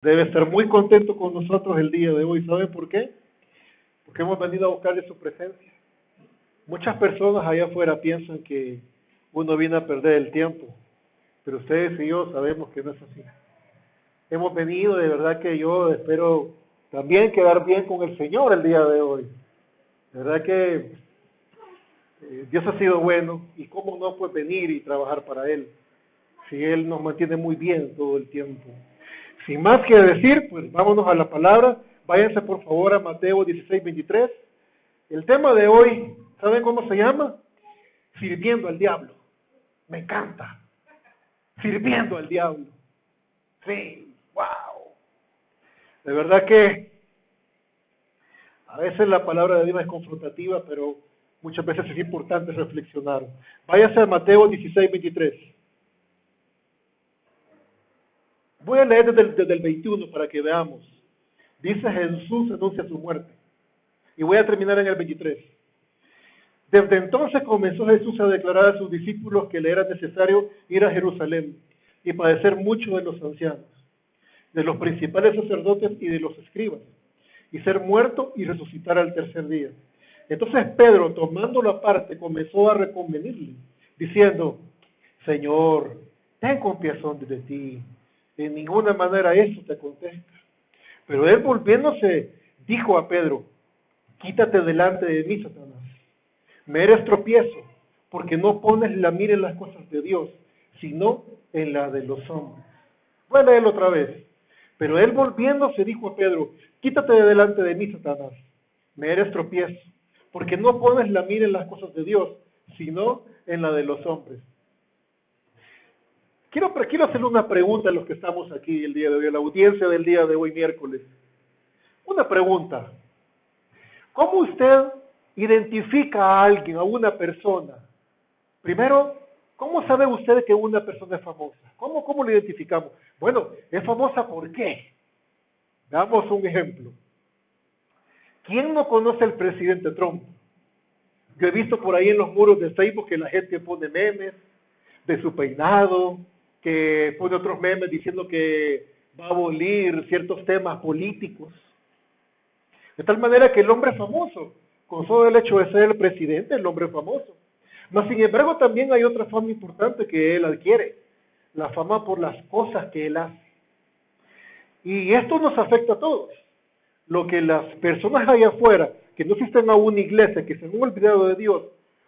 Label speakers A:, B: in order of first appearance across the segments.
A: Debe estar muy contento con nosotros el día de hoy. ¿Sabe por qué? Porque hemos venido a buscarle su presencia. Muchas personas allá afuera piensan que uno viene a perder el tiempo, pero ustedes y yo sabemos que no es así. Hemos venido, de verdad que yo espero también quedar bien con el Señor el día de hoy. De verdad que Dios ha sido bueno y cómo no pues venir y trabajar para Él, si Él nos mantiene muy bien todo el tiempo. Sin más que decir, pues vámonos a la palabra. Váyanse por favor a Mateo 16:23. El tema de hoy, ¿saben cómo se llama? Sirviendo al diablo. Me encanta. Sirviendo al diablo. Sí, wow. De verdad que a veces la palabra de Dios es confrontativa, pero muchas veces es importante reflexionar. Váyase a Mateo 16:23. Voy a leer desde el 21 para que veamos. Dice: Jesús anuncia su muerte. Y voy a terminar en el 23. Desde entonces comenzó Jesús a declarar a sus discípulos que le era necesario ir a Jerusalén y padecer mucho de los ancianos, de los principales sacerdotes y de los escribas, y ser muerto y resucitar al tercer día. Entonces Pedro, tomándolo aparte, comenzó a reconvenirle, diciendo: Señor, ten compasión de ti, de ninguna manera eso te acontezca. Pero él, volviéndose, dijo a Pedro: Quítate delante de mí, Satanás. Me eres tropiezo, porque no pones la mira en las cosas de Dios, sino en la de los hombres. Voy a leerlo otra vez. Pero él, volviéndose, dijo a Pedro: Quítate de delante de mí, Satanás. Me eres tropiezo, porque no pones la mira en las cosas de Dios, sino en la de los hombres. Quiero hacerle una pregunta a los que estamos aquí el día de hoy, a la audiencia del día de hoy, miércoles. Una pregunta. ¿Cómo usted identifica a alguien, a una persona? Primero, ¿cómo sabe usted que una persona es famosa? ¿Cómo lo identificamos? Bueno, es famosa ¿por qué? Damos un ejemplo. ¿Quién no conoce al presidente Trump? Yo he visto por ahí en los muros de Facebook que la gente pone memes de su peinado, que pone otros memes diciendo que va a abolir ciertos temas políticos. De tal manera que el hombre famoso, con solo el hecho de ser el presidente, el hombre famoso. Mas sin embargo también hay otra fama importante que él adquiere, la fama por las cosas que él hace. Y esto nos afecta a todos. Lo que las personas allá afuera, que no asisten a una iglesia, que se han olvidado de Dios,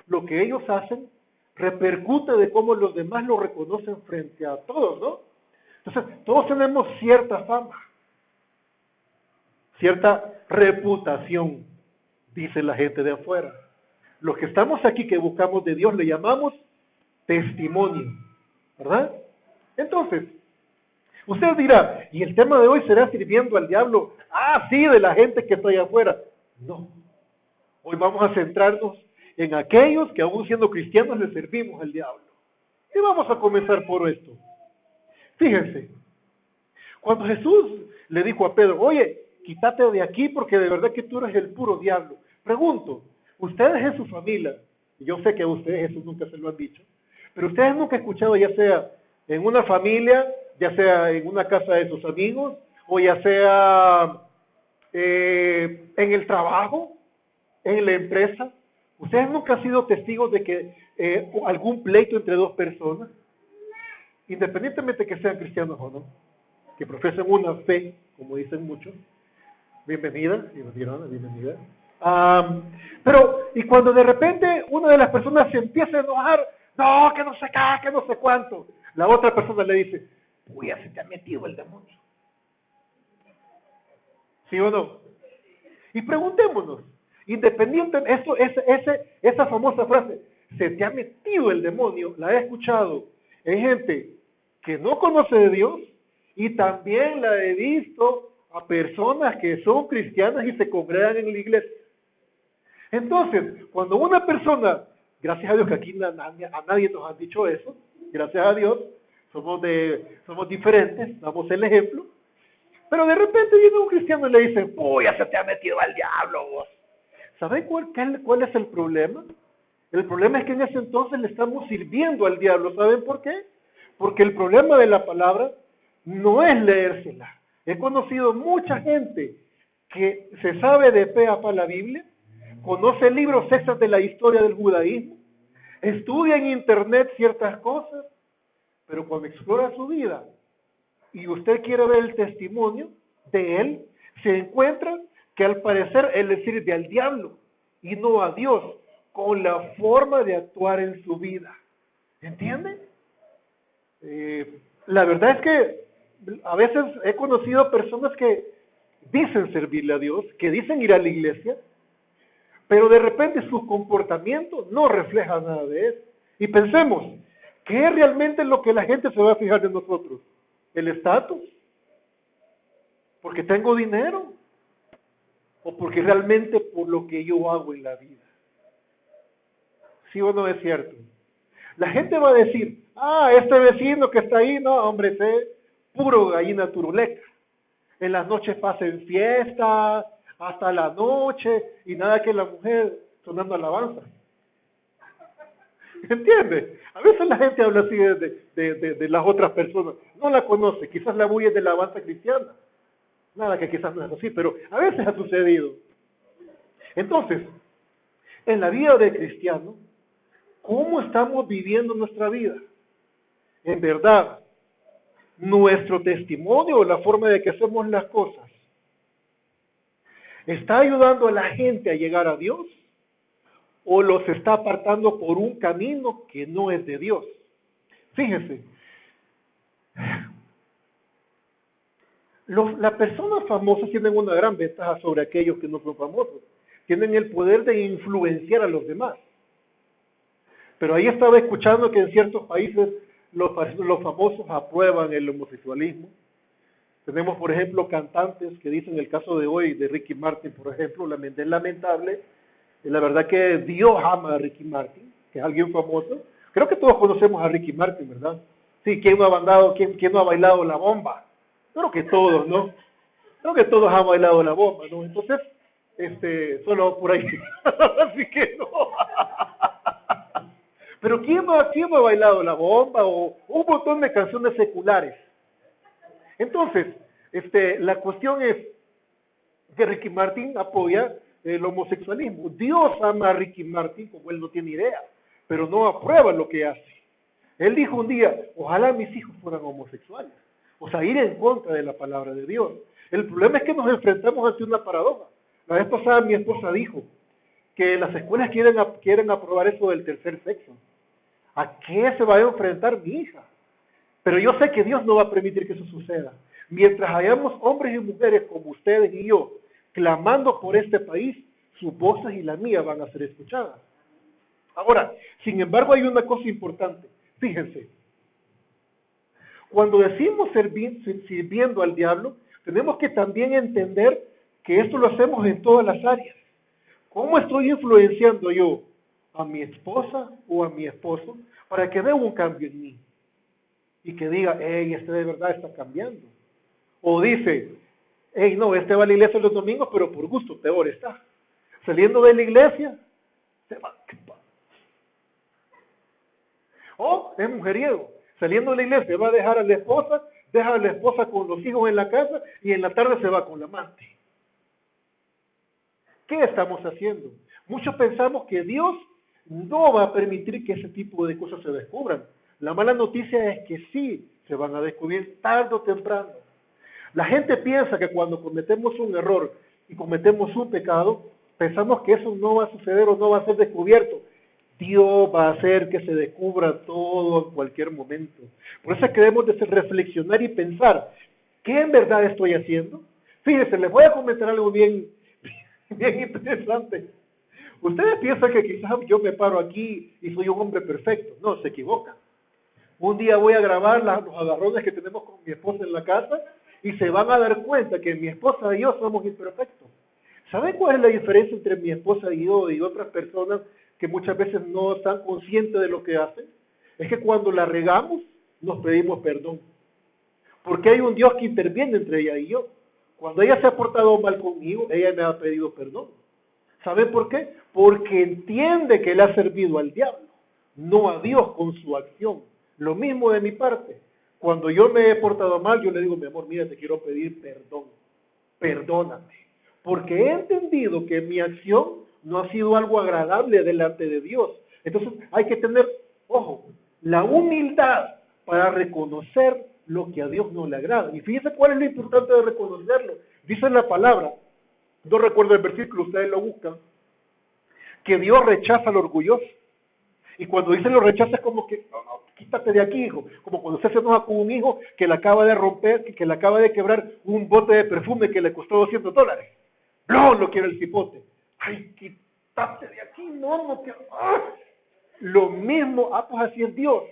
A: lo que ellos hacen repercute de cómo los demás lo reconocen frente a todos, ¿no? Entonces, todos tenemos cierta fama, cierta reputación, dice la gente de afuera. Los que estamos aquí, que buscamos de Dios, le llamamos testimonio, ¿verdad? Entonces, usted dirá, ¿y el tema de hoy será sirviendo al diablo? Ah, sí, de la gente que está allá afuera. No, hoy vamos a centrarnos en aquellos que aún siendo cristianos le servimos al diablo. Y vamos a comenzar por esto. Fíjense, cuando Jesús le dijo a Pedro: oye, quítate de aquí porque de verdad que tú eres el puro diablo. Pregunto, ustedes en su familia, y yo sé que a ustedes Jesús nunca se lo han dicho, pero ustedes nunca han escuchado, ya sea en una familia, ya sea en una casa de sus amigos, o ya sea en el trabajo, en la empresa, ustedes nunca han sido testigos de que algún pleito entre dos personas, independientemente que sean cristianos o no, que profesen una fe, como dicen muchos, bienvenida. Pero, y cuando de repente una de las personas se empieza a enojar, no, que no sé qué, que no sé cuánto, la otra persona le dice: uy, ya se te ha metido el demonio. ¿Sí o no? Y preguntémonos, independiente, esa famosa frase, se te ha metido el demonio, la he escuchado en gente que no conoce de Dios, y también la he visto a personas que son cristianas y se congregan en la iglesia. Entonces, cuando una persona, gracias a Dios que aquí a nadie nos han dicho eso, gracias a Dios, somos diferentes, damos el ejemplo, pero de repente viene un cristiano y le dice: uy, ya se te ha metido al diablo vos. ¿Saben cuál es el problema? El problema es que en ese entonces le estamos sirviendo al diablo. ¿Saben por qué? Porque el problema de la palabra no es leérsela. He conocido mucha gente que se sabe de pe a pa la Biblia, conoce libros extras de la historia del judaísmo, estudia en internet ciertas cosas, pero cuando explora su vida y usted quiere ver el testimonio de él, se encuentra que al parecer él le sirve al diablo y no a Dios, con la forma de actuar en su vida. ¿Entiende? La verdad es que a veces he conocido personas que dicen servirle a Dios, que dicen ir a la iglesia, pero de repente su comportamiento no refleja nada de eso. Y pensemos, ¿qué es realmente lo que la gente se va a fijar de nosotros? ¿El estatus? ¿Porque tengo dinero? ¿O porque realmente por lo que yo hago en la vida? ¿Sí o no es cierto? La gente va a decir, este vecino que está ahí, no, hombre, ese es puro gallina turuleca. En las noches pasa en fiesta, hasta la noche, y nada que la mujer sonando alabanza. ¿Entiende? A veces la gente habla así de las otras personas. No la conoce, quizás la bulla es de la alabanza cristiana. Nada que quizás no es así, pero a veces ha sucedido. Entonces, en la vida de cristiano, ¿cómo estamos viviendo nuestra vida? En verdad, nuestro testimonio o la forma de que hacemos las cosas, ¿está ayudando a la gente a llegar a Dios? ¿O los está apartando por un camino que no es de Dios? Fíjense, las personas famosas tienen una gran ventaja sobre aquellos que no son famosos. Tienen el poder de influenciar a los demás. Pero ahí estaba escuchando que en ciertos países los famosos aprueban el homosexualismo. Tenemos, por ejemplo, cantantes que dicen el caso de hoy de Ricky Martin, por ejemplo, es lamentable. La verdad que Dios ama a Ricky Martin, que es alguien famoso. Creo que todos conocemos a Ricky Martin, ¿verdad? Sí, ¿quién no ha bailado la bomba? Creo que todos, ¿no? Creo que todos han bailado la bomba, ¿no? Entonces, solo por ahí. Así que no. Pero ¿quién no ha bailado la bomba? O un montón de canciones seculares. Entonces, la cuestión es que Ricky Martin apoya el homosexualismo. Dios ama a Ricky Martin como él no tiene idea, pero no aprueba lo que hace. Él dijo un día, ojalá mis hijos fueran homosexuales. O sea, ir en contra de la palabra de Dios. El problema es que nos enfrentamos ante una paradoja. La vez pasada mi esposa dijo que las escuelas quieren aprobar eso del tercer sexo. ¿A qué se va a enfrentar mi hija? Pero yo sé que Dios no va a permitir que eso suceda. Mientras hayamos hombres y mujeres como ustedes y yo, clamando por este país, sus voces y la mía van a ser escuchadas. Ahora, sin embargo, hay una cosa importante. Fíjense, cuando decimos sirviendo al diablo, tenemos que también entender que esto lo hacemos en todas las áreas. ¿Cómo estoy influenciando yo a mi esposa o a mi esposo para que vea un cambio en mí? Y que diga, hey, de verdad está cambiando. O dice, hey, no, va a la iglesia los domingos, pero por gusto, peor está. Saliendo de la iglesia, se va. O es mujeriego. Saliendo de la iglesia, va a dejar a la esposa, deja a la esposa con los hijos en la casa y en la tarde se va con la amante. ¿Qué estamos haciendo? Muchos pensamos que Dios no va a permitir que ese tipo de cosas se descubran. La mala noticia es que sí se van a descubrir tarde o temprano. La gente piensa que cuando cometemos un error y cometemos un pecado, pensamos que eso no va a suceder o no va a ser descubierto. Dios va a hacer que se descubra todo en cualquier momento. Por eso es que debemos de reflexionar y pensar, ¿qué en verdad estoy haciendo? Fíjense, les voy a comentar algo bien interesante. Ustedes piensan que quizás yo me paro aquí y soy un hombre perfecto. No, se equivocan. Un día voy a grabar los agarrones que tenemos con mi esposa en la casa y se van a dar cuenta que mi esposa y yo somos imperfectos. ¿Saben cuál es la diferencia entre mi esposa y yo y otras personas que muchas veces no están conscientes de lo que hacen? Es que cuando la regamos, nos pedimos perdón. Porque hay un Dios que interviene entre ella y yo. Cuando ella se ha portado mal conmigo, ella me ha pedido perdón. ¿Saben por qué? Porque entiende que le ha servido al diablo, no a Dios con su acción. Lo mismo de mi parte. Cuando yo me he portado mal, yo le digo, mi amor, mira, te quiero pedir perdón, perdóname, porque he entendido que mi acción no ha sido algo agradable delante de Dios. Entonces hay que tener, ojo, la humildad para reconocer lo que a Dios no le agrada. Y fíjense cuál es lo importante de reconocerlo. Dice la palabra, no recuerdo el versículo, ustedes lo buscan, que Dios rechaza al orgulloso. Y cuando dice lo rechaza es como que, "No, no, quítate de aquí, hijo". Como cuando usted se enoja con un hijo que le acaba de romper, que le acaba de quebrar un bote de perfume que le costó $200. No, lo quiere el cipote. Ay, quítate de aquí, no, no quiero. ¡Ah! Lo mismo, pues así es Dios.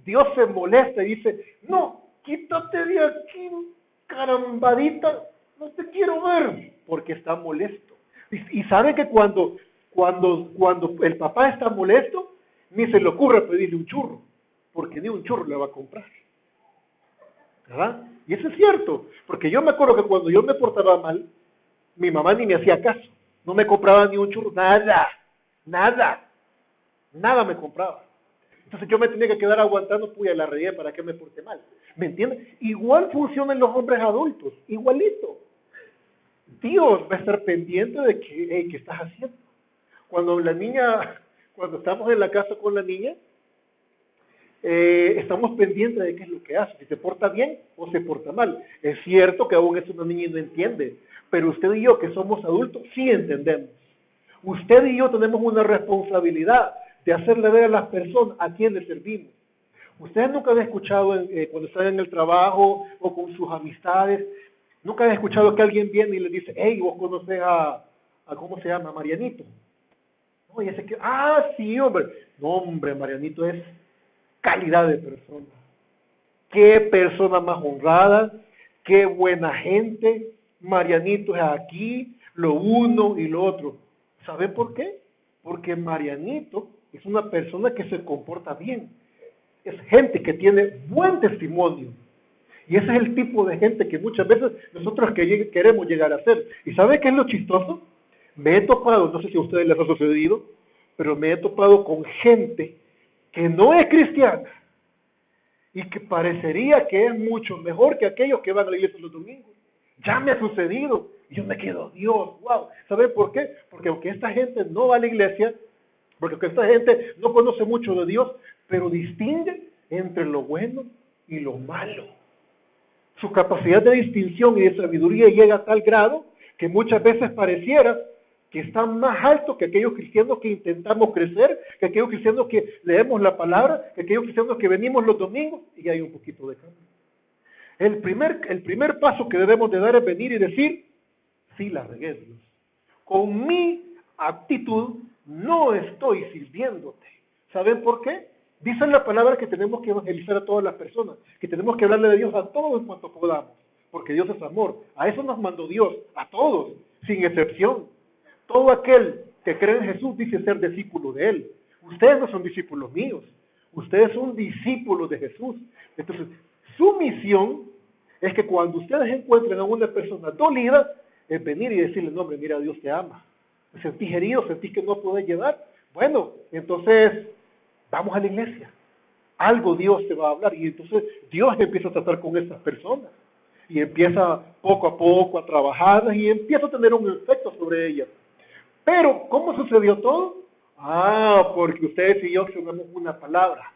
A: Dios se molesta y dice, no, quítate de aquí, carambadita, no te quiero ver, porque está molesto. Y sabe que cuando el papá está molesto, ni se le ocurre pedirle un churro, porque ni un churro le va a comprar. ¿Verdad? Y eso es cierto, porque yo me acuerdo que cuando yo me portaba mal, mi mamá ni me hacía caso, no me compraba ni un churro, nada me compraba. Entonces yo me tenía que quedar aguantando, puya, la regué, ¿para qué me porté mal? ¿Me entiendes? Igual funcionan los hombres adultos, igualito. Dios va a estar pendiente de que, hey, ¿qué estás haciendo? Cuando estamos en la casa con la niña, estamos pendientes de qué es lo que hace, si se porta bien o se porta mal. Es cierto que aún es una niña y no entiende, pero usted y yo que somos adultos sí entendemos. Usted y yo tenemos una responsabilidad de hacerle ver a las personas a quienes servimos. Ustedes nunca han escuchado cuando están en el trabajo o con sus amistades, nunca han escuchado que alguien viene y le dice, hey, vos conoces a ¿cómo se llama? Marianito. No, y ese que, sí, hombre. No, hombre, Marianito es calidad de persona. Qué persona más honrada, qué buena gente. Marianito es aquí, lo uno y lo otro. ¿Saben por qué? Porque Marianito es una persona que se comporta bien. Es gente que tiene buen testimonio. Y ese es el tipo de gente que muchas veces nosotros queremos llegar a ser. ¿Y sabe qué es lo chistoso? Me he topado, no sé si a ustedes les ha sucedido, pero me he topado con gente que no es cristiana y que parecería que es mucho mejor que aquellos que van a la iglesia los domingos. Ya me ha sucedido. Y yo me quedo, Dios, wow. ¿Saben por qué? Porque aunque esta gente no va a la iglesia, porque aunque esta gente no conoce mucho de Dios, pero distingue entre lo bueno y lo malo. Su capacidad de distinción y de sabiduría llega a tal grado que muchas veces pareciera que está más alto que aquellos cristianos que intentamos crecer, que aquellos cristianos que leemos la palabra, que aquellos cristianos que venimos los domingos, y hay un poquito de cambio. El primer paso que debemos de dar es venir y decir, sí, la regué, Dios. Con mi actitud no estoy sirviéndote. ¿Saben por qué? Dice la palabra que tenemos que evangelizar a todas las personas, que tenemos que hablarle de Dios a todos en cuanto podamos, porque Dios es amor. A eso nos mandó Dios, a todos, sin excepción. Todo aquel que cree en Jesús dice ser discípulo de Él. Ustedes no son discípulos míos, ustedes son discípulos de Jesús. Entonces, su misión es que cuando ustedes encuentren a una persona dolida, es venir y decirle, no, hombre, mira, Dios te ama. ¿Te sentís herido? ¿Sentís que no podés llevar? Bueno, entonces, vamos a la iglesia. Algo Dios te va a hablar y entonces Dios empieza a tratar con esas personas y empieza poco a poco a trabajar y empieza a tener un efecto sobre ellas. Pero, ¿cómo sucedió todo? Porque ustedes y yo tenemos una palabra.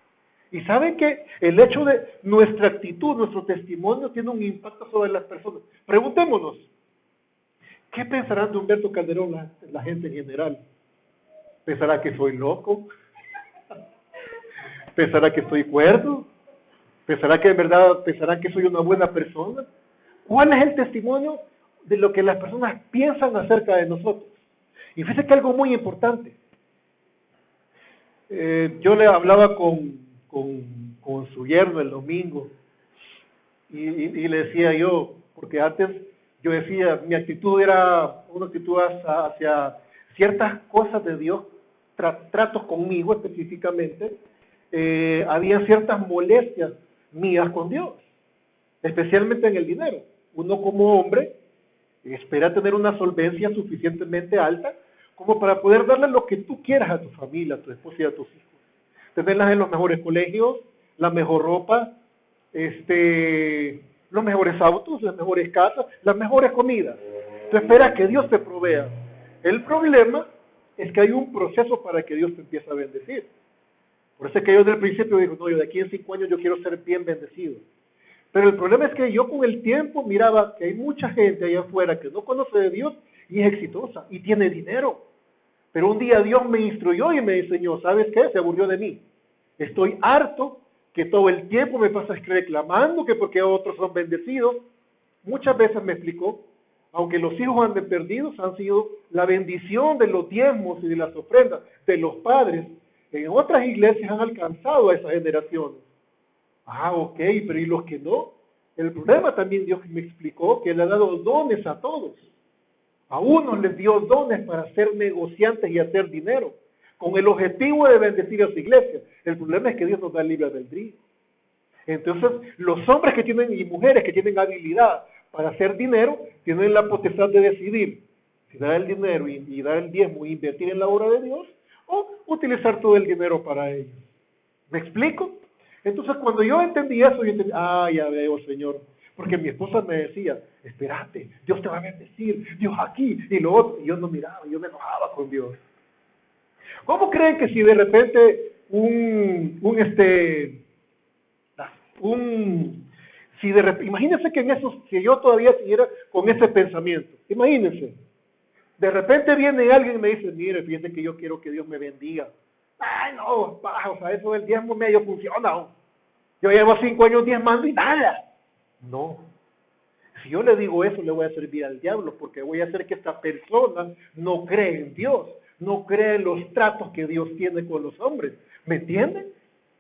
A: Y saben que el hecho de nuestra actitud, nuestro testimonio tiene un impacto sobre las personas. Preguntémonos, ¿qué pensarán de Humberto Calderón la gente en general? ¿Pensará que soy loco? ¿Pensará que estoy cuerdo? ¿Pensará que en verdad pensarán que soy una buena persona? ¿Cuál es el testimonio de lo que las personas piensan acerca de nosotros? Y fíjese que algo muy importante. Yo le hablaba con su yerno el domingo y le decía yo, porque antes yo decía, mi actitud era una actitud hacia ciertas cosas de Dios, tratos conmigo específicamente, había ciertas molestias mías con Dios, especialmente en el dinero. Uno como hombre espera tener una solvencia suficientemente alta como para poder darle lo que tú quieras a tu familia, a tu esposa y a tus hijos. Tenerlas en los mejores colegios, la mejor ropa, los mejores autos, las mejores casas, las mejores comidas. Tú esperas que Dios te provea. El problema es que hay un proceso para que Dios te empiece a bendecir. Por eso es que yo desde el principio digo, no, yo de aquí en 5 años yo quiero ser bien bendecido. Pero el problema es que yo con el tiempo miraba que hay mucha gente allá afuera que no conoce de Dios y es exitosa y tiene dinero. Pero un día Dios me instruyó y me enseñó, ¿sabes qué? Se aburrió de mí. Estoy harto que todo el tiempo me pasas reclamando que porque otros son bendecidos. Muchas veces me explicó, aunque los hijos anden perdidos, han sido la bendición de los diezmos y de las ofrendas de los padres. En otras iglesias han alcanzado a esas generaciones. Ah, ok, pero ¿y los que no? El problema también Dios me explicó que le ha dado dones a todos. A unos les dio dones para ser negociantes y hacer dinero, con el objetivo de bendecir a su iglesia. El problema es que Dios nos da libre albedrío. Entonces, los hombres que tienen y mujeres que tienen habilidad para hacer dinero, tienen la potestad de decidir si dar el dinero y dar el diezmo e invertir en la obra de Dios, o utilizar todo el dinero para ellos. ¿Me explico? Entonces, cuando yo entendí eso, yo entendí, ya veo, Señor, porque mi esposa me decía, espérate, Dios te va a bendecir, Dios aquí y lo otro, y yo no miraba, yo me enojaba con Dios. ¿Cómo creen que si de repente imagínense que en eso, si yo todavía siguiera con ese pensamiento, imagínense, de repente viene alguien y me dice, mire, fíjate que yo quiero que Dios me bendiga. Ay, no, o sea, eso del diezmo medio funciona. ¿No? Yo llevo 5 años diezmando y nada. No. Si yo le digo eso, le voy a servir al diablo, porque voy a hacer que esta persona no cree en Dios, no cree en los tratos que Dios tiene con los hombres. ¿Me entienden?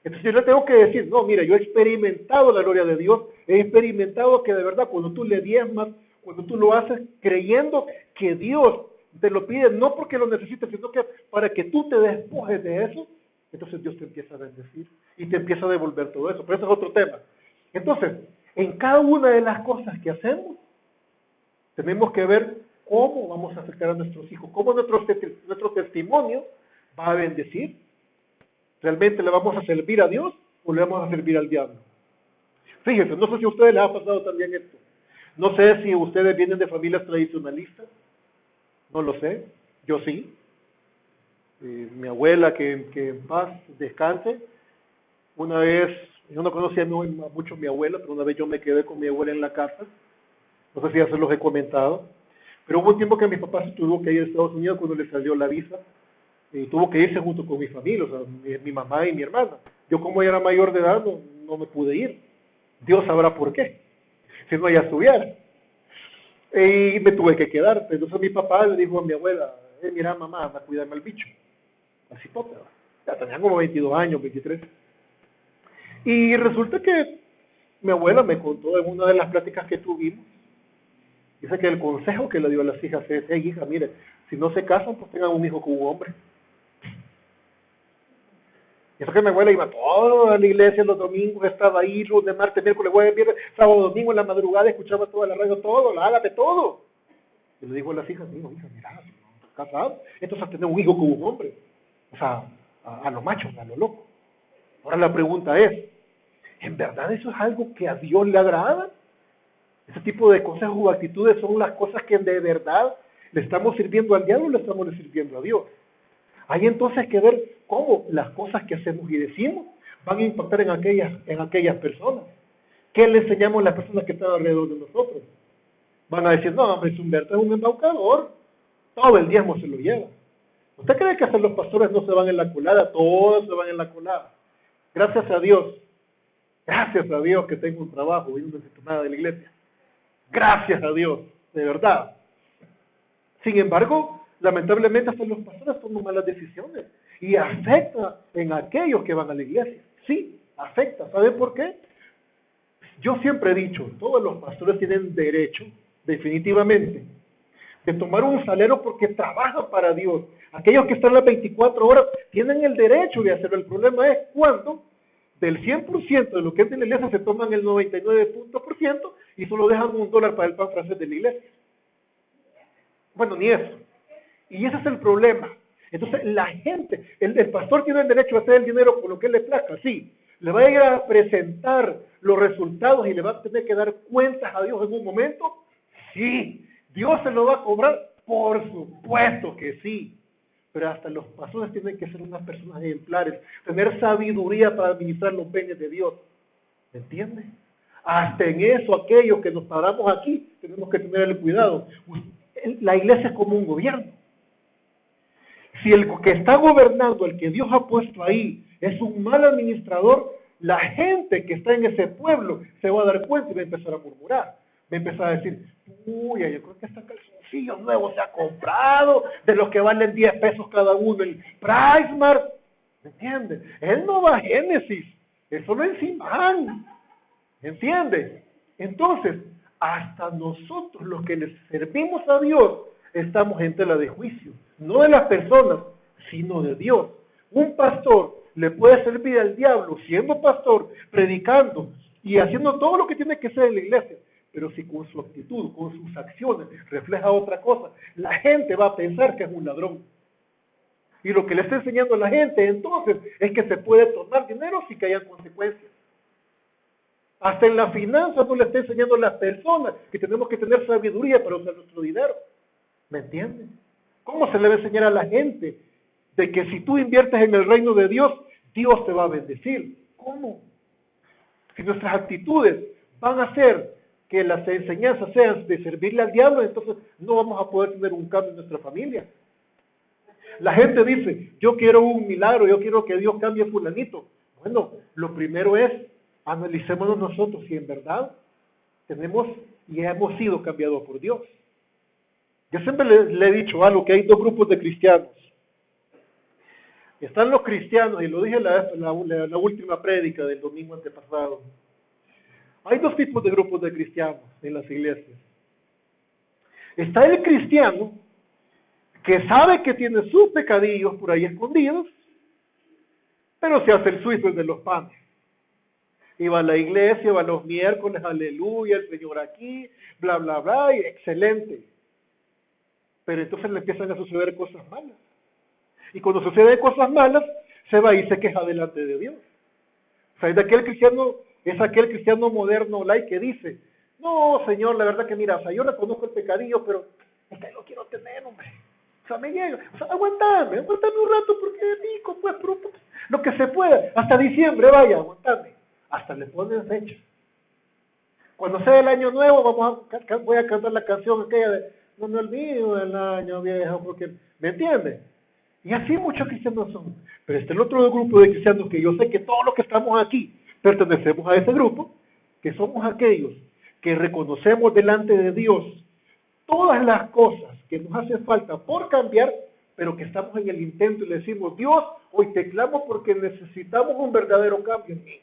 A: Entonces yo le tengo que decir, no, mira, yo he experimentado la gloria de Dios, he experimentado que de verdad cuando tú le diezmas, cuando tú lo haces creyendo que Dios te lo pide, no porque lo necesites, sino que para que tú te despojes de eso, entonces Dios te empieza a bendecir y te empieza a devolver todo eso. Pero ese es otro tema. Entonces, en cada una de las cosas que hacemos, tenemos que ver cómo vamos a afectar a nuestros hijos, cómo nuestro testimonio va a bendecir. ¿Realmente le vamos a servir a Dios o le vamos a servir al diablo? Fíjense, no sé si a ustedes les ha pasado también esto. No sé si ustedes vienen de familias tradicionalistas. No lo sé. Yo sí. Mi abuela, que en paz descanse. Una vez, yo no conocía mucho a mi abuela, pero una vez yo me quedé con mi abuela en la casa. No sé si ya se los he comentado. Pero hubo un tiempo que mi papá se tuvo que ir a Estados Unidos cuando le salió la visa. Y tuvo que irse junto con mi familia, o sea, mi mamá y mi hermana. Yo como ya era mayor de edad, no me pude ir. Dios sabrá por qué, si no ella estuviera. Y me tuve que quedar. Entonces mi papá le dijo a mi abuela, mira mamá, anda a cuidarme al bicho. Así toca. Ya tenía como 22 años, 23. Y resulta que mi abuela me contó en una de las pláticas que tuvimos, dice que el consejo que le dio a las hijas es, hija, mire, si no se casan, pues tengan un hijo con un hombre. Y eso que mi abuela iba toda la iglesia los domingos, estaba ahí, lunes, martes, miércoles, jueves, viernes, sábado, domingo, en la madrugada, escuchaba toda la radio, todo, hágate todo. Y le dijo a las hijas, hija, mira, si no estás casado, entonces tener un hijo con un hombre. O sea, a lo macho, a lo loco. Ahora la pregunta es, ¿en verdad eso es algo que a Dios le agrada? Ese tipo de consejos o actitudes son las cosas que de verdad le estamos sirviendo al diablo o le estamos sirviendo a Dios. Hay entonces que ver cómo las cosas que hacemos y decimos van a impactar en aquellas personas. ¿Qué le enseñamos a las personas que están alrededor de nosotros? Van a decir, no, hombre, Humberto es un embaucador, todo el diezmo se lo lleva. ¿Usted cree que hasta los pastores no se van en la colada? Todos se van en la colada. Gracias a Dios que tengo un trabajo y no necesito nada de la iglesia. Gracias a Dios, de verdad. Sin embargo, lamentablemente hasta los pastores toman malas decisiones y afecta en aquellos que van a la iglesia. Sí, afecta. ¿Saben por qué? Yo siempre he dicho, todos los pastores tienen derecho, definitivamente, de tomar un salario porque trabajan para Dios. Aquellos que están las 24 horas tienen el derecho de hacerlo. El problema es cuando del 100% de lo que es de la iglesia se toman el 99% y solo dejan $1 para el pan francés de la iglesia. Bueno, ni eso. Y ese es el problema. Entonces, la gente, el pastor tiene el derecho a hacer el dinero con lo que le plazca, sí. Le va a ir a presentar los resultados y le va a tener que dar cuentas a Dios en un momento? Sí. ¿Dios se lo va a cobrar? Por supuesto que sí. Pero hasta los pastores tienen que ser unas personas ejemplares, tener sabiduría para administrar los bienes de Dios. ¿Me entiende? Hasta en eso, aquellos que nos paramos aquí, tenemos que tener el cuidado. La iglesia es como un gobierno. Si el que está gobernando, el que Dios ha puesto ahí, es un mal administrador, la gente que está en ese pueblo se va a dar cuenta y va a empezar a murmurar. Va a empezar a decir, uy, yo creo que este calzoncillo nuevo se ha comprado, de los que valen 10 pesos cada uno, el PriceMart. ¿Me entiendes? Él no va a Génesis, él solo en Simán. ¿Me entiendes? Entonces, hasta nosotros los que les servimos a Dios, estamos en tela de juicio, no de las personas, sino de Dios. Un pastor le puede servir al diablo siendo pastor, predicando y haciendo todo lo que tiene que hacer en la iglesia, pero si con su actitud, con sus acciones, refleja otra cosa, la gente va a pensar que es un ladrón. Y lo que le está enseñando a la gente entonces es que se puede tornar dinero sin que haya consecuencias. Hasta en la finanza no le está enseñando a las personas que tenemos que tener sabiduría para usar nuestro dinero. ¿Me entienden? ¿Cómo se le va a enseñar a la gente de que si tú inviertes en el reino de Dios, Dios te va a bendecir? ¿Cómo? Si nuestras actitudes van a hacer que las enseñanzas sean de servirle al diablo, entonces no vamos a poder tener un cambio en nuestra familia. La gente dice, yo quiero un milagro, yo quiero que Dios cambie a fulanito. Bueno, lo primero es, analicémonos nosotros si en verdad tenemos y hemos sido cambiados por Dios. Yo siempre le he dicho algo, que hay dos grupos de cristianos. Están los cristianos, y lo dije en la última prédica del domingo antepasado. Hay dos tipos de grupos de cristianos en las iglesias. Está el cristiano que sabe que tiene sus pecadillos por ahí escondidos, pero se hace el suizo de los panes. Y va a la iglesia, va los miércoles, aleluya, el Señor aquí, bla, bla, bla, y excelente. Pero entonces le empiezan a suceder cosas malas. Y cuando suceden cosas malas, se va y se queja delante de Dios. O sea, es aquel cristiano moderno, like, que dice, no, Señor, la verdad que mira, o sea, yo reconozco el pecadillo, pero es que lo quiero tener, hombre. O sea, me llega, o sea, aguantame un rato porque rico, pues, pero, lo que se pueda. Hasta diciembre, vaya, aguantame. Hasta le ponen fecha. Cuando sea el año nuevo, voy a cantar la canción aquella de no me olvido del año viejo, porque, ¿me entiendes? Y así muchos cristianos son. Pero este es el otro grupo de cristianos que yo sé que todos los que estamos aquí pertenecemos a ese grupo, que somos aquellos que reconocemos delante de Dios todas las cosas que nos hacen falta por cambiar, pero que estamos en el intento y le decimos, Dios, hoy te clamo porque necesitamos un verdadero cambio en mí.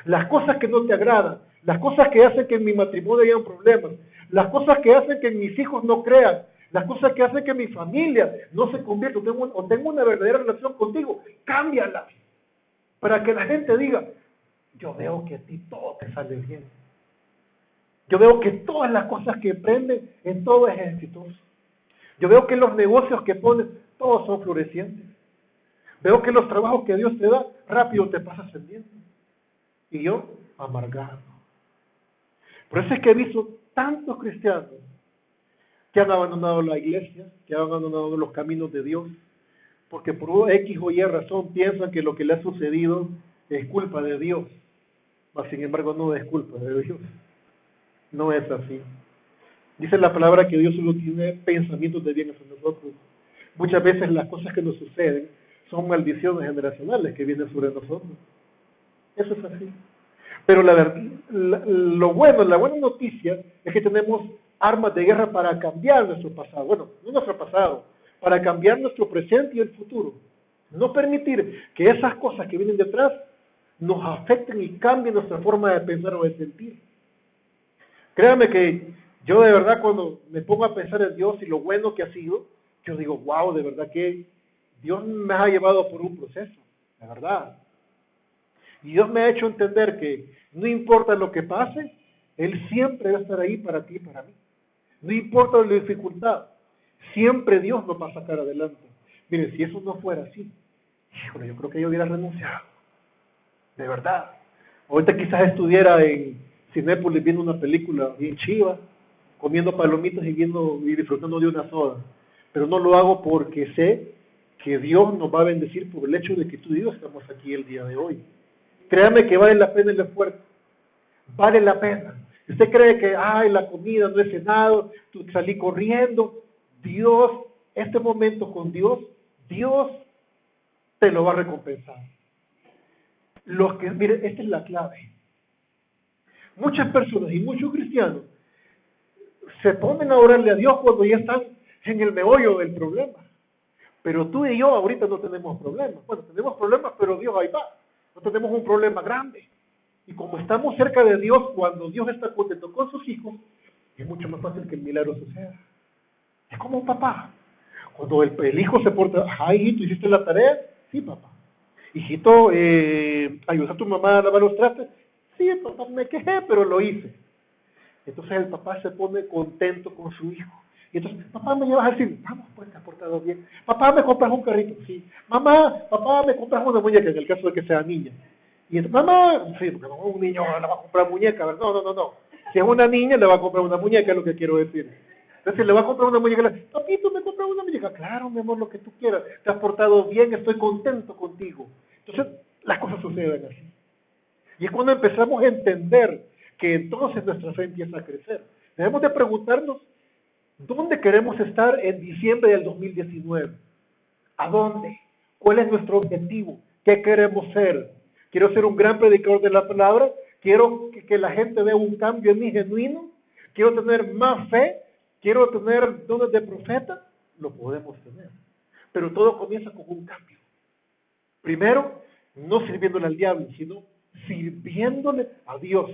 A: Las cosas que no te agradan, las cosas que hacen que en mi matrimonio haya problemas, las cosas que hacen que mis hijos no crean, las cosas que hacen que mi familia no se convierta o tenga una verdadera relación contigo, cámbialas, para que la gente diga, yo veo que a ti todo te sale bien. Yo veo que todas las cosas que emprenden, en todo es exitoso. Yo veo que los negocios que pones, todos son florecientes. Veo que los trabajos que Dios te da, rápido te pasas ascendiendo. Y yo, amargado. Por eso es que he visto tantos cristianos que han abandonado la iglesia, que han abandonado los caminos de Dios, porque por X o Y razón piensan que lo que le ha sucedido es culpa de Dios. Mas, sin embargo, no es culpa de Dios. No es así. Dice la palabra que Dios solo tiene pensamientos de bien hacia nosotros. Muchas veces las cosas que nos suceden son maldiciones generacionales que vienen sobre nosotros. Eso es así. Pero la buena noticia es que tenemos armas de guerra para cambiar nuestro pasado. Bueno, no nuestro pasado, para cambiar nuestro presente y el futuro. No permitir que esas cosas que vienen detrás nos afecten y cambien nuestra forma de pensar o de sentir. Créame que yo de verdad cuando me pongo a pensar en Dios y lo bueno que ha sido, yo digo, wow, de verdad que Dios me ha llevado por un proceso, de verdad. Y Dios me ha hecho entender que no importa lo que pase, Él siempre va a estar ahí para ti y para mí. No importa la dificultad, siempre Dios nos va a sacar adelante. Mire, si eso no fuera así, híjole, yo creo que yo hubiera renunciado. De verdad. Ahorita quizás estuviera en Cinépolis viendo una película bien chiva, comiendo palomitas y disfrutando de una soda. Pero no lo hago porque sé que Dios nos va a bendecir por el hecho de que tú y yo estamos aquí el día de hoy. Créame que vale la pena el esfuerzo. Vale la pena. Si usted cree que, ay, la comida no he cenado, tú salí corriendo, Dios, este momento con Dios, Dios te lo va a recompensar. Mire, esta es la clave. Muchas personas y muchos cristianos se ponen a orarle a Dios cuando ya están en el meollo del problema. Pero tú y yo ahorita no tenemos problemas. Bueno, tenemos problemas, pero Dios ahí va. No tenemos un problema grande. Y como estamos cerca de Dios, cuando Dios está contento con sus hijos, es mucho más fácil que el milagro suceda. Es como un papá. Cuando el hijo se porta, ajá, hijito, ¿hiciste la tarea? Sí, papá. Hijito, ¿ayudas a tu mamá a lavar los trastes? Sí, papá, me quejé, pero lo hice. Entonces el papá se pone contento con su hijo. Y entonces, papá, me llevas al cine. Vamos, pues, te has portado bien. Papá, me compras un carrito. Sí. Mamá, papá, me compras una muñeca, en el caso de que sea niña. Y entonces, mamá, sí, porque un niño le va a comprar muñeca. No. Si es una niña, le va a comprar una muñeca, es lo que quiero decir. Entonces, si le va a comprar una muñeca, papito, me compras una muñeca. Claro, mi amor, lo que tú quieras. Te has portado bien, estoy contento contigo. Entonces, las cosas suceden así. Y es cuando empezamos a entender que entonces nuestra fe empieza a crecer. Debemos de preguntarnos, ¿dónde queremos estar en diciembre del 2019? ¿A dónde? ¿Cuál es nuestro objetivo? ¿Qué queremos ser? ¿Quiero ser un gran predicador de la palabra? ¿Quiero que la gente vea un cambio en mí genuino? ¿Quiero tener más fe? ¿Quiero tener dones de profeta? Lo podemos tener. Pero todo comienza con un cambio. Primero, no sirviéndole al diablo, sino sirviéndole a Dios.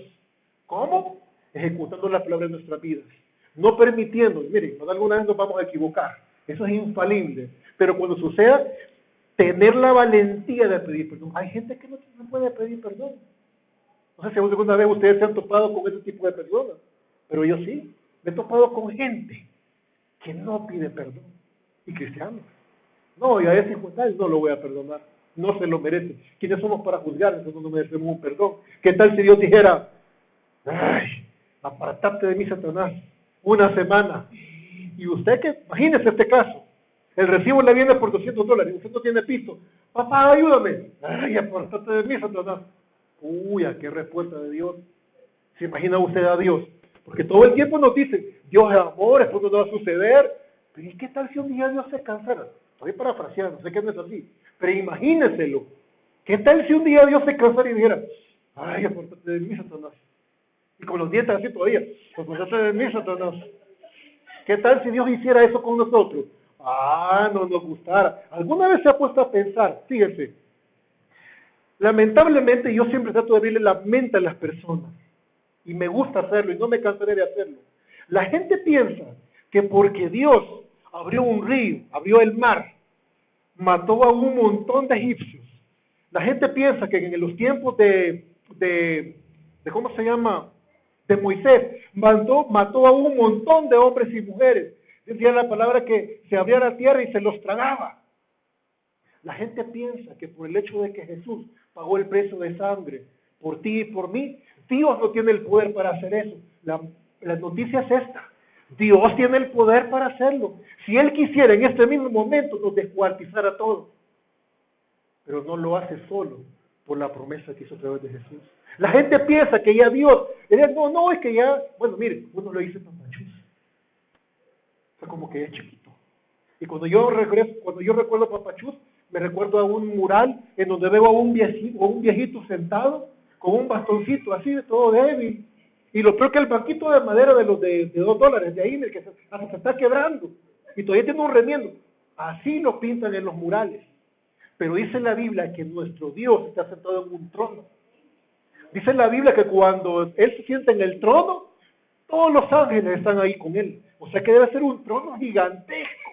A: ¿Cómo? Ejecutando la palabra en nuestras vidas. No permitiendo, miren, alguna vez nos vamos a equivocar. Eso es infalible. Pero cuando suceda, tener la valentía de pedir perdón. Hay gente que no puede pedir perdón. No sé si alguna vez ustedes se han topado con ese tipo de personas, pero yo sí. Me he topado con gente que no pide perdón. Y cristianos. No, y a ese hijo tal no lo voy a perdonar. No se lo merece. ¿Quiénes somos para juzgar? Nosotros no merecemos un perdón. ¿Qué tal si Dios dijera, ay, apartate de mí, Satanás, una semana? Y usted que, imagínese este caso, el recibo le viene por $200, usted no tiene piso. Papá, ayúdame. Ay, apartate de mí, Satanás. Uy, ¿a qué respuesta de Dios? ¿Se imagina usted a Dios? Porque todo el tiempo nos dice, Dios es amor, esto no va a suceder. Pero ¿y qué tal si un día Dios se cansara? Estoy parafraseando, sé que no es así. Pero imagíneselo. ¿Qué tal si un día Dios se cansara y dijera, ay, apartate de mí, Satanás? Y con los dientes así todavía, apartate de mí, Satanás. ¿Qué tal si Dios hiciera eso con nosotros? Ah, no nos gustara. ¿Alguna vez se ha puesto a pensar? Fíjense, lamentablemente yo siempre trato de abrirle la mente a las personas. Y me gusta hacerlo y no me cansaré de hacerlo. La gente piensa que porque Dios abrió un río, abrió el mar, mató a un montón de egipcios. La gente piensa que en los tiempos de ¿cómo se llama? De Moisés, mató a un montón de hombres y mujeres. Decía la palabra que se abría la tierra y se los tragaba. La gente piensa que por el hecho de que Jesús pagó el precio de sangre por ti y por mí, Dios no tiene el poder para hacer eso. La noticia es esta. Dios tiene el poder para hacerlo. Si Él quisiera en este mismo momento nos descuartizar a todos. Pero no lo hace solo por la promesa que hizo a través de Jesús. La gente piensa que ya Dios, no, es que ya, bueno, mire, uno lo dice papachus. O sea, como que es chiquito. Y cuando yo recuerdo papachus, me recuerdo a un mural en donde veo a un viejito sentado con un bastoncito así de todo débil. Y lo peor que el banquito de madera de los de $2, de ahí, en el que hasta se está quebrando. Y todavía tiene un remiendo. Así lo pintan en los murales. Pero dice la Biblia que nuestro Dios está sentado en un trono. Dice la Biblia que cuando Él se sienta en el trono, todos los ángeles están ahí con Él. O sea que debe ser un trono gigantesco.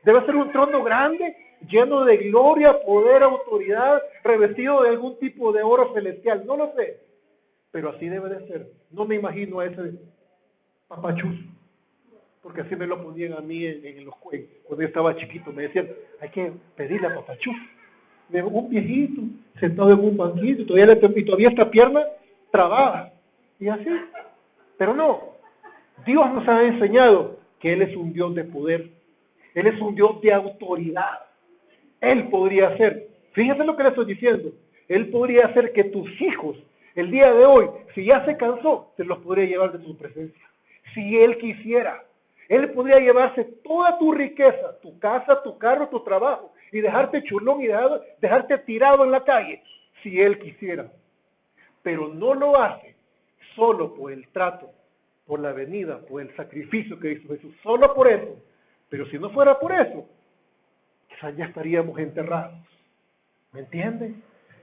A: Debe ser un trono grande, lleno de gloria, poder, autoridad, revestido de algún tipo de oro celestial. No lo sé, pero así debe de ser. No me imagino a ese papachus, porque así me lo ponían a mí cuando yo estaba chiquito. Me decían, hay que pedirle a papachus. Un viejito, sentado en un banquito y todavía esta pierna trabada. Y así. Pero no, Dios nos ha enseñado que Él es un Dios de poder. Él es un Dios de autoridad. Él podría hacer, fíjate lo que le estoy diciendo, Él podría hacer que tus hijos, el día de hoy, si ya se cansó, se los podría llevar de tu presencia. Si Él quisiera, Él podría llevarse toda tu riqueza, tu casa, tu carro, tu trabajo, y dejarte chulón y dejarte tirado en la calle, si Él quisiera. Pero no lo hace solo por el trato, por la venida, por el sacrificio que hizo Jesús, solo por eso. Pero si no fuera por eso, quizás ya estaríamos enterrados. ¿Me entiendes?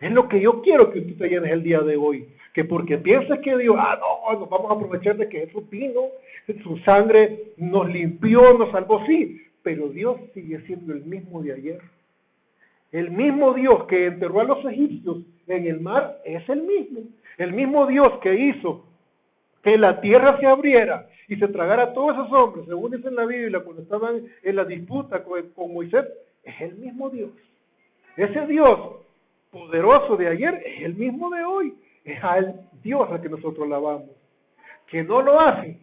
A: Es lo que yo quiero que tú te llenes el día de hoy. Que porque piensas que Dios, no, nos vamos a aprovechar de que Jesús vino, su sangre nos limpió, nos salvó, sí. Pero Dios sigue siendo el mismo de ayer. El mismo Dios que enterró a los egipcios en el mar es el mismo. El mismo Dios que hizo que la tierra se abriera y se tragara a todos esos hombres, según dice en la Biblia, cuando estaban en la disputa con Moisés, es el mismo Dios. Ese Dios poderoso de ayer es el mismo de hoy. Es al Dios al que nosotros alabamos. Que no lo hace,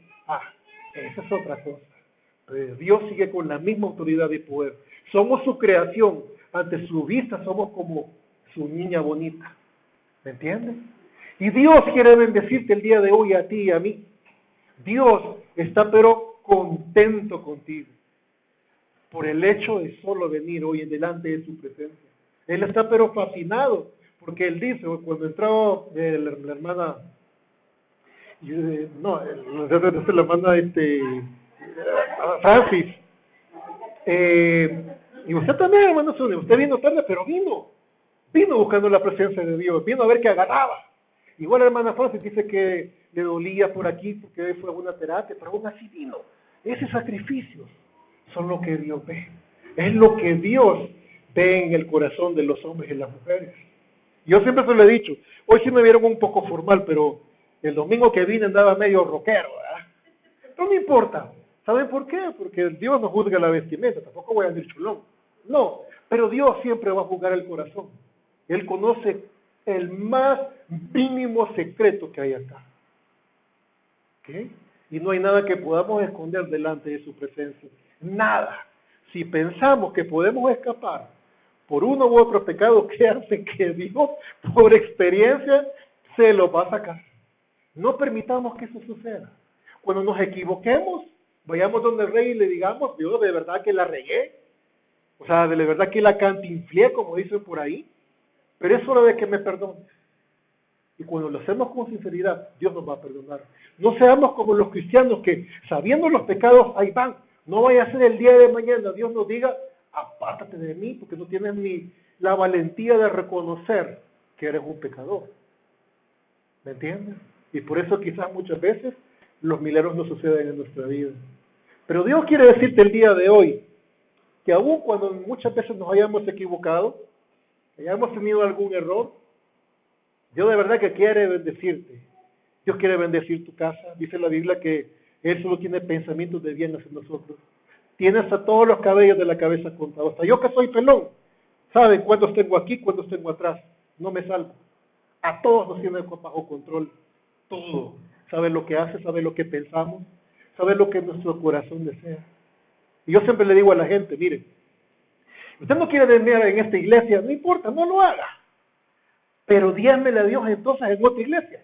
A: esa es otra cosa. Pero Dios sigue con la misma autoridad y poder. Somos su creación. Ante su vista somos como su niña bonita. ¿Me entiendes? Y Dios quiere bendecirte el día de hoy a ti y a mí. Dios está pero contento contigo por el hecho de solo venir hoy en delante de su presencia. Él está pero fascinado porque Él dice, cuando entró la hermana, la hermana Francis, y usted también, hermano Zule, usted vino tarde, pero vino buscando la presencia de Dios, vino a ver qué agarraba. Igual la hermana Francis dice que le dolía por aquí porque fue a una terapia, pero aún así vino. Ese sacrificio son lo que Dios ve. Es lo que Dios ve en el corazón de los hombres y las mujeres. Yo siempre se lo he dicho, hoy sí me vieron un poco formal, pero el domingo que vine andaba medio rockero, ¿verdad? No me importa. ¿Saben por qué? Porque Dios no juzga la vestimenta, tampoco voy a decir chulón. No, pero Dios siempre va a juzgar el corazón. Él conoce el más mínimo secreto que hay acá. ¿Okay? Y no hay nada que podamos esconder delante de su presencia. Nada. Si pensamos que podemos escapar por uno u otro pecado, créanse que Dios, por experiencia, se lo va a sacar. No permitamos que eso suceda. Cuando nos equivoquemos, vayamos donde el rey y le digamos, Dios, de verdad que la regué. O sea, de verdad que la cantinflé, como dicen por ahí. Pero es hora de que me perdones. Y cuando lo hacemos con sinceridad, Dios nos va a perdonar. No seamos como los cristianos que, sabiendo los pecados, ahí van. No vaya a ser el día de mañana, Dios nos diga, apártate de mí, porque no tienes ni la valentía de reconocer que eres un pecador. ¿Me entiendes? Y por eso quizás muchas veces los milagros no suceden en nuestra vida. Pero Dios quiere decirte el día de hoy, que aun cuando muchas veces nos hayamos equivocado, hayamos tenido algún error, Dios de verdad que quiere bendecirte. Dios quiere bendecir tu casa. Dice la Biblia que Él solo tiene pensamientos de bien hacia nosotros. Tienes a todos los cabellos de la cabeza contados. Hasta yo que soy pelón, ¿saben cuántos tengo aquí, cuántos tengo atrás? No me salvo. A todos nos tiene bajo control. Todo. Sabe lo que hace, sabe lo que pensamos, sabe lo que nuestro corazón desea. Y yo siempre le digo a la gente, mire, usted no quiere venir en esta iglesia, no importa, no lo haga. Pero diezmele a Dios entonces en otra iglesia.